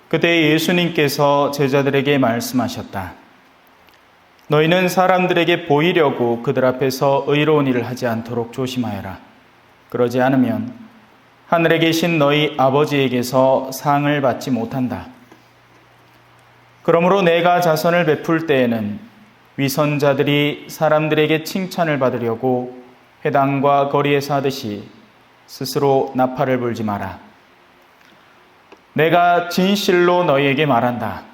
그때 예수님께서 제자들에게 말씀하셨다. 너희는 사람들에게 보이려고 그들 앞에서 의로운 일을 하지 않도록 조심하여라. 그러지 않으면 하늘에 계신 너희 아버지에게서 상을 받지 못한다. 그러므로 내가 자선을 베풀 때에는 위선자들이 사람들에게 칭찬을 받으려고 회당과 거리에서 하듯이 스스로 나팔을 불지 마라. 내가 진실로 너희에게 말한다.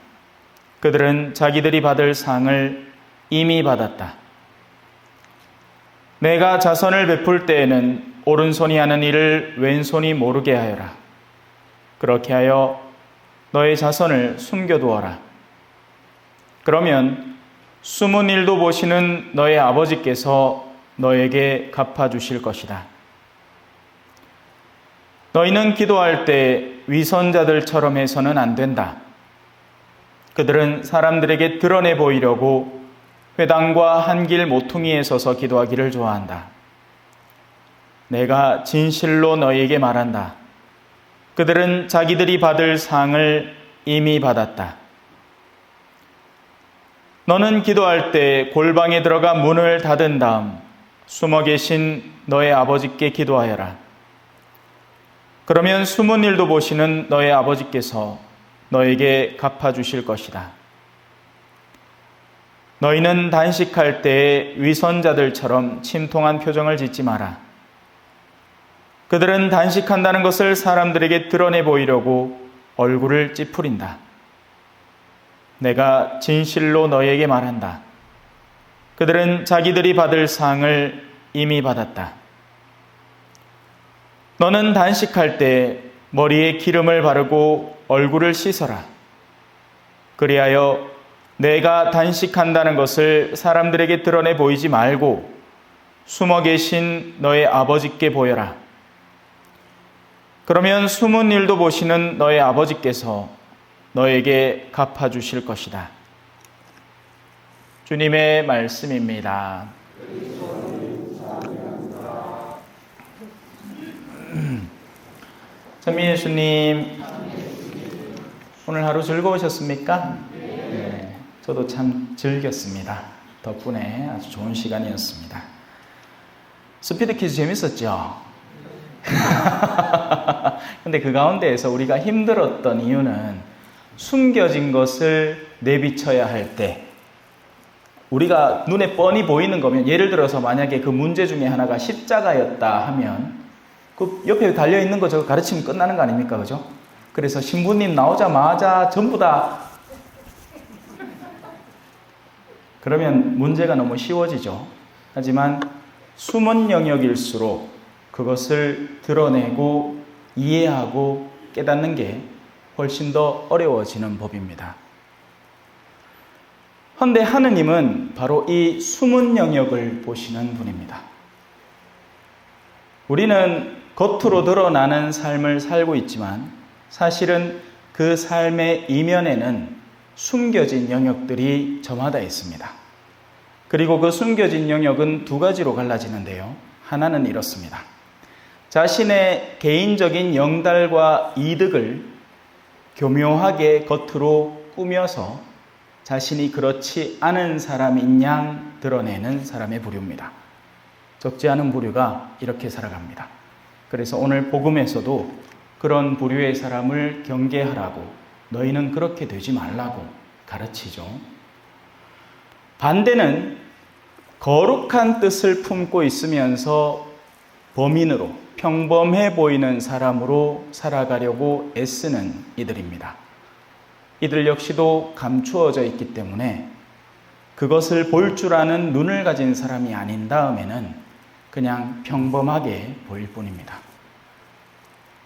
그들은 자기들이 받을 상을 이미 받았다. 내가 자선을 베풀 때에는 오른손이 하는 일을 왼손이 모르게 하여라. 그렇게 하여 너의 자선을 숨겨두어라. 그러면 숨은 일도 보시는 너의 아버지께서 너에게 갚아주실 것이다. 너희는 기도할 때 위선자들처럼 해서는 안 된다. 그들은 사람들에게 드러내 보이려고 회당과 한길 모퉁이에 서서 기도하기를 좋아한다. 내가 진실로 너희에게 말한다. 그들은 자기들이 받을 상을 이미 받았다. 너는 기도할 때 골방에 들어가 문을 닫은 다음 숨어 계신 너의 아버지께 기도하여라. 그러면 숨은 일도 보시는 너의 아버지께서 너에게 갚아주실 것이다. 너희는 단식할 때에 위선자들처럼 침통한 표정을 짓지 마라. 그들은 단식한다는 것을 사람들에게 드러내 보이려고 얼굴을 찌푸린다. 내가 진실로 너희에게 말한다. 그들은 자기들이 받을 상을 이미 받았다. 너는 단식할 때 머리에 기름을 바르고 얼굴을 씻어라. 그리하여 내가 단식한다는 것을 사람들에게 드러내 보이지 말고 숨어 계신 너의 아버지께 보여라. 그러면 숨은 일도 보시는 너의 아버지께서 너에게 갚아주실 것이다. 주님의 말씀입니다. 찬미 예수님, 오늘 하루 즐거우셨습니까? 네, 저도 참 즐겼습니다. 덕분에 아주 좋은 시간이었습니다. 스피드 퀴즈 재밌었죠? 근데 그 가운데에서 우리가 힘들었던 이유는 숨겨진 것을 내비쳐야 할 때, 우리가 눈에 뻔히 보이는 거면, 예를 들어서 만약에 그 문제 중에 하나가 십자가였다 하면 그 옆에 달려있는 거 저거 가르치면 끝나는 거 아닙니까? 그죠? 그래서 신부님 나오자마자 전부 다 그러면 문제가 너무 쉬워지죠. 하지만 숨은 영역일수록 그것을 드러내고 이해하고 깨닫는 게 훨씬 더 어려워지는 법입니다. 그런데 하느님은 바로 이 숨은 영역을 보시는 분입니다. 우리는 겉으로 드러나는 삶을 살고 있지만 사실은 그 삶의 이면에는 숨겨진 영역들이 저마다 있습니다. 그리고 그 숨겨진 영역은 두 가지로 갈라지는데요. 하나는 이렇습니다. 자신의 개인적인 영달과 이득을 교묘하게 겉으로 꾸며서 자신이 그렇지 않은 사람인 양 드러내는 사람의 부류입니다. 적지 않은 부류가 이렇게 살아갑니다. 그래서 오늘 복음에서도 그런 부류의 사람을 경계하라고, 너희는 그렇게 되지 말라고 가르치죠. 반대는 거룩한 뜻을 품고 있으면서 범인으로, 평범해 보이는 사람으로 살아가려고 애쓰는 이들입니다. 이들 역시도 감추어져 있기 때문에 그것을 볼 줄 아는 눈을 가진 사람이 아닌 다음에는 그냥 평범하게 보일 뿐입니다.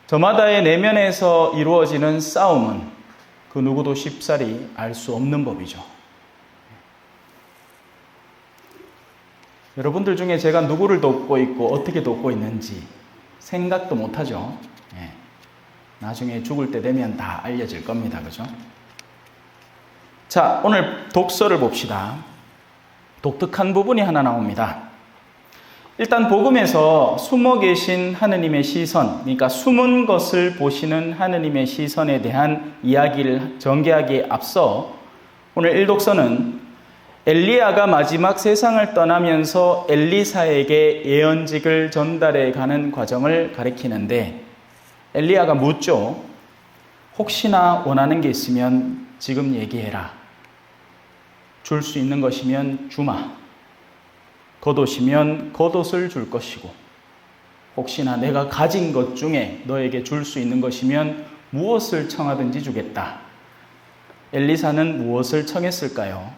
저마다의 내면에서 이루어지는 싸움은 그 누구도 쉽사리 알 수 없는 법이죠. 여러분들 중에 제가 누구를 돕고 있고 어떻게 돕고 있는지 생각도 못하죠. 나중에 죽을 때 되면 다 알려질 겁니다. 그죠? 자, 오늘 독서를 봅시다. 독특한 부분이 하나 나옵니다. 일단 복음에서 숨어 계신 하느님의 시선, 그러니까 숨은 것을 보시는 하느님의 시선에 대한 이야기를 전개하기에 앞서 오늘 일독서는 엘리야가 마지막 세상을 떠나면서 엘리사에게 예언직을 전달해 가는 과정을 가리키는데, 엘리야가 묻죠. 혹시나 원하는 게 있으면 지금 얘기해라. 줄 수 있는 것이면 주마. 겉옷이면 겉옷을 줄 것이고, 혹시나 내가 가진 것 중에 너에게 줄 수 있는 것이면 무엇을 청하든지 주겠다. 엘리사는 무엇을 청했을까요?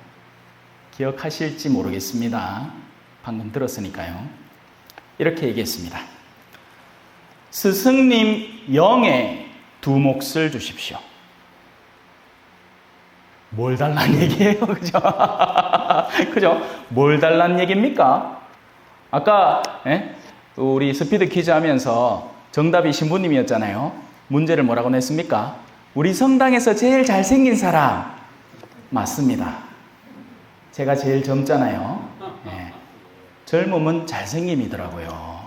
기억하실지 모르겠습니다. 방금 들었으니까요. 이렇게 얘기했습니다. 스승님 영의 두 몫을 주십시오. 뭘 달란 얘기예요? 그죠? 그죠? 뭘 달란 얘기입니까? 아까, 우리 스피드 퀴즈 하면서 정답이 신부님이었잖아요. 문제를 뭐라고 냈습니까? 우리 성당에서 제일 잘생긴 사람. 맞습니다. 제가 제일 젊잖아요. 네. 젊음은 잘생김이더라고요.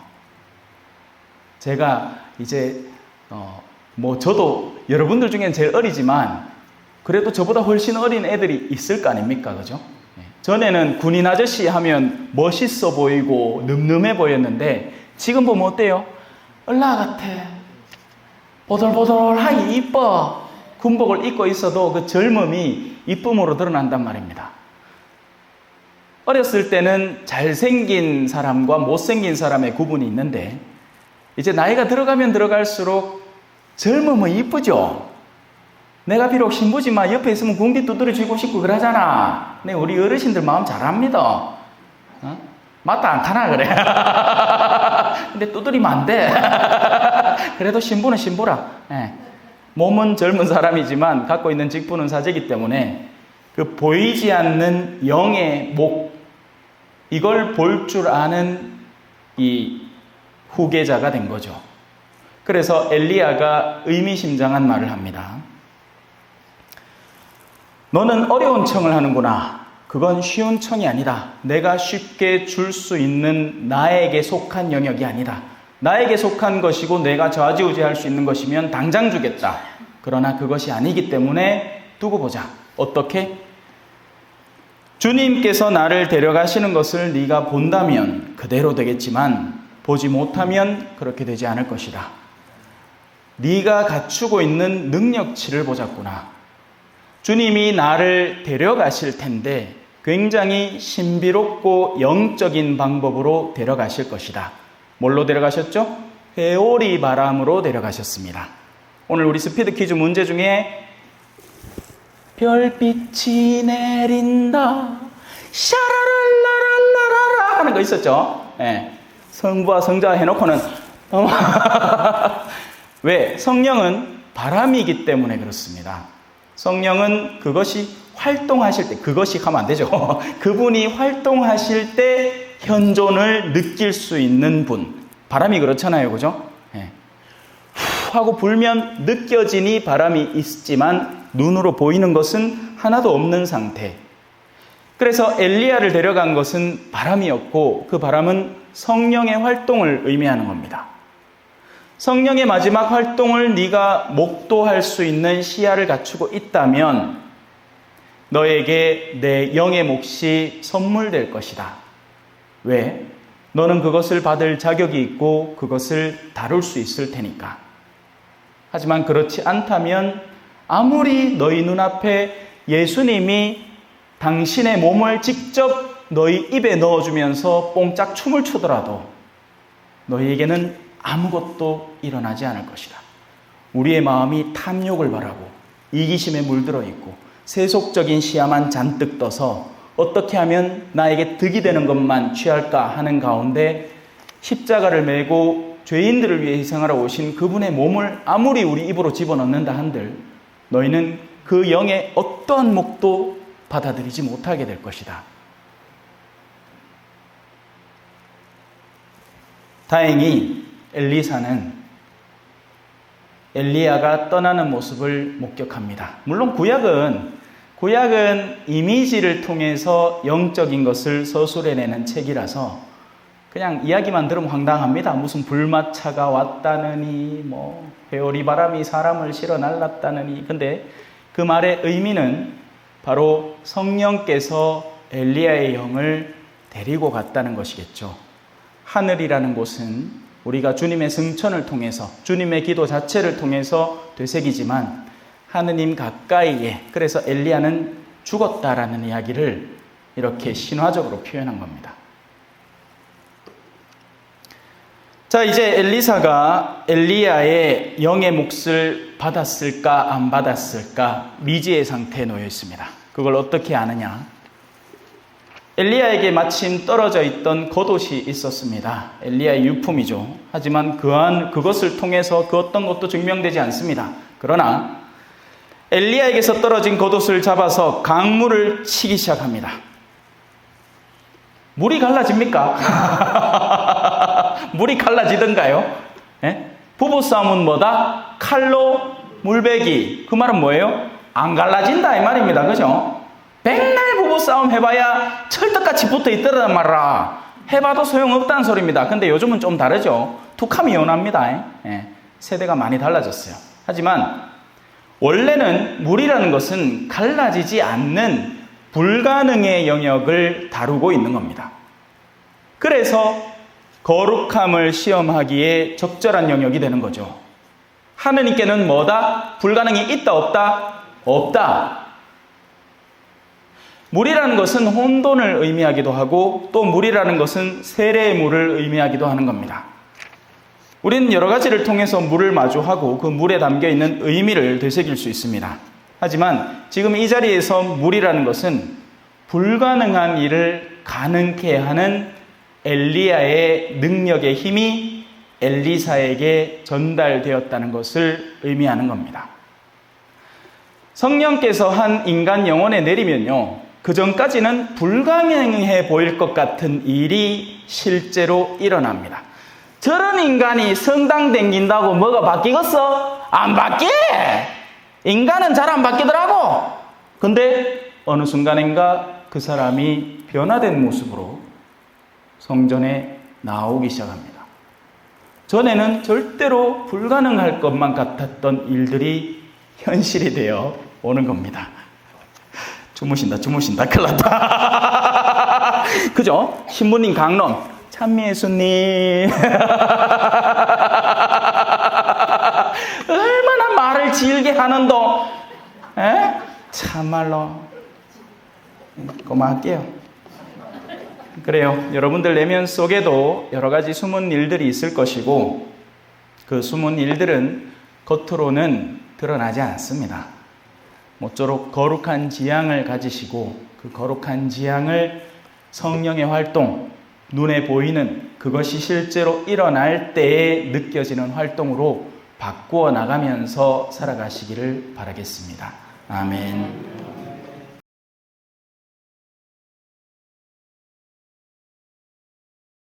제가 이제, 저도 여러분들 중엔 제일 어리지만, 그래도 저보다 훨씬 어린 애들이 있을 거 아닙니까? 그죠? 전에는 군인 아저씨 하면 멋있어 보이고 늠름해 보였는데 지금 보면 어때요? 얼라 같아. 보들보들하기 이뻐. 군복을 입고 있어도 그 젊음이 이쁨으로 드러난단 말입니다. 어렸을 때는 잘생긴 사람과 못생긴 사람의 구분이 있는데 이제 나이가 들어가면 들어갈수록 젊음은 이쁘죠? 내가 비록 신부지만 옆에 있으면 궁디 두드려 쥐고 싶고 그러잖아. 근데 우리 어르신들 마음 잘합니다. 맞다 않다나 그래. 근데 두드리면 안 돼. 그래도 신부는 신부라. 네. 몸은 젊은 사람이지만 갖고 있는 직분은 사제이기 때문에 그 보이지 않는 영의 목, 이걸 볼 줄 아는 이 후계자가 된 거죠. 그래서 엘리야가 의미심장한 말을 합니다. 너는 어려운 청을 하는구나. 그건 쉬운 청이 아니다. 내가 쉽게 줄 수 있는 나에게 속한 영역이 아니다. 나에게 속한 것이고 내가 좌지우지할 수 있는 것이면 당장 주겠다. 그러나 그것이 아니기 때문에 두고 보자. 어떻게? 주님께서 나를 데려가시는 것을 네가 본다면 그대로 되겠지만 보지 못하면 그렇게 되지 않을 것이다. 네가 갖추고 있는 능력치를 보자꾸나. 주님이 나를 데려가실 텐데 굉장히 신비롭고 영적인 방법으로 데려가실 것이다. 뭘로 데려가셨죠? 회오리 바람으로 데려가셨습니다. 오늘 우리 스피드 퀴즈 문제 중에 별빛이 내린다 샤라랄라랄라라 하는 거 있었죠? 네. 성부와 성자 해놓고는 왜? 성령은 바람이기 때문에 그렇습니다. 성령은 그것이 활동하실 때, 그것이 하면 안 되죠. 그분이 활동하실 때 현존을 느낄 수 있는 분. 바람이 그렇잖아요. 그죠? 네. 후 하고 불면 느껴지니 바람이 있지만 눈으로 보이는 것은 하나도 없는 상태. 그래서 엘리야를 데려간 것은 바람이었고 그 바람은 성령의 활동을 의미하는 겁니다. 성령의 마지막 활동을 네가 목도할 수 있는 시야를 갖추고 있다면 너에게 내 영의 몫이 선물될 것이다. 왜? 너는 그것을 받을 자격이 있고 그것을 다룰 수 있을 테니까. 하지만 그렇지 않다면 아무리 너희 눈앞에 예수님이 당신의 몸을 직접 너희 입에 넣어주면서 뽕짝 춤을 추더라도 너희에게는 아무것도 일어나지 않을 것이다. 우리의 마음이 탐욕을 바라고 이기심에 물들어 있고 세속적인 시야만 잔뜩 떠서 어떻게 하면 나에게 득이 되는 것만 취할까 하는 가운데 십자가를 메고 죄인들을 위해 희생하러 오신 그분의 몸을 아무리 우리 입으로 집어넣는다 한들 너희는 그 영의 어떠한 목도 받아들이지 못하게 될 것이다. 다행히 엘리사는 엘리야가 떠나는 모습을 목격합니다. 물론 구약은 이미지를 통해서 영적인 것을 서술해내는 책이라서 그냥 이야기만 들으면 황당합니다. 무슨 불마차가 왔다느니, 회오리 바람이 사람을 실어 날랐다느니. 근데 그 말의 의미는 바로 성령께서 엘리야의 영을 데리고 갔다는 것이겠죠. 하늘이라는 곳은 우리가 주님의 승천을 통해서, 주님의 기도 자체를 통해서 되새기지만 하느님 가까이에, 그래서 엘리야는 죽었다라는 이야기를 이렇게 신화적으로 표현한 겁니다. 자, 이제 엘리사가 엘리야의 영의 몫을 받았을까 안 받았을까 미지의 상태에 놓여 있습니다. 그걸 어떻게 아느냐? 엘리야에게 마침 떨어져 있던 겉옷이 있었습니다. 엘리야의 유품이죠. 하지만 그것을 통해서 그 어떤 것도 증명되지 않습니다. 그러나 엘리야에게서 떨어진 겉옷을 잡아서 강물을 치기 시작합니다. 물이 갈라집니까? 물이 갈라지던가요? 예? 부부싸움은 뭐다? 칼로 물베기. 그 말은 뭐예요? 안 갈라진다 이 말입니다. 그죠? 백날 부부싸움 해봐야 철떡같이 붙어있더란 말이라 해봐도 소용없다는 소리입니다. 근데 요즘은 좀 다르죠. 툭하면 이혼합니다. 예. 세대가 많이 달라졌어요. 하지만 원래는 물이라는 것은 갈라지지 않는 불가능의 영역을 다루고 있는 겁니다. 그래서 거룩함을 시험하기에 적절한 영역이 되는 거죠. 하느님께는 뭐다? 불가능이 있다 없다? 없다. 물이라는 것은 혼돈을 의미하기도 하고 또 물이라는 것은 세례의 물을 의미하기도 하는 겁니다. 우리는 여러 가지를 통해서 물을 마주하고 그 물에 담겨있는 의미를 되새길 수 있습니다. 하지만 지금 이 자리에서 물이라는 것은 불가능한 일을 가능케 하는 엘리야의 능력의 힘이 엘리사에게 전달되었다는 것을 의미하는 겁니다. 성령께서 한 인간 영혼에 내리면요, 그 전까지는 불가능해 보일 것 같은 일이 실제로 일어납니다. 저런 인간이 성당 댕긴다고 뭐가 바뀌겠어? 안 바뀌! 인간은 잘 안 바뀌더라고. 근데 어느 순간인가 그 사람이 변화된 모습으로 성전에 나오기 시작합니다. 전에는 절대로 불가능할 것만 같았던 일들이 현실이 되어 오는 겁니다. 주무신다. 큰일 났다. 그죠? 신부님 강론. 참미예수님. 얼마나 말을 질게 하는도. 에? 참말로. 그만할게요. 그래요. 여러분들 내면 속에도 여러 가지 숨은 일들이 있을 것이고 그 숨은 일들은 겉으로는 드러나지 않습니다. 모쪼록 거룩한 지향을 가지시고 그 거룩한 지향을 성령의 활동, 눈에 보이는 그것이 실제로 일어날 때에 느껴지는 활동으로 바꾸어 나가면서 살아가시기를 바라겠습니다. 아멘.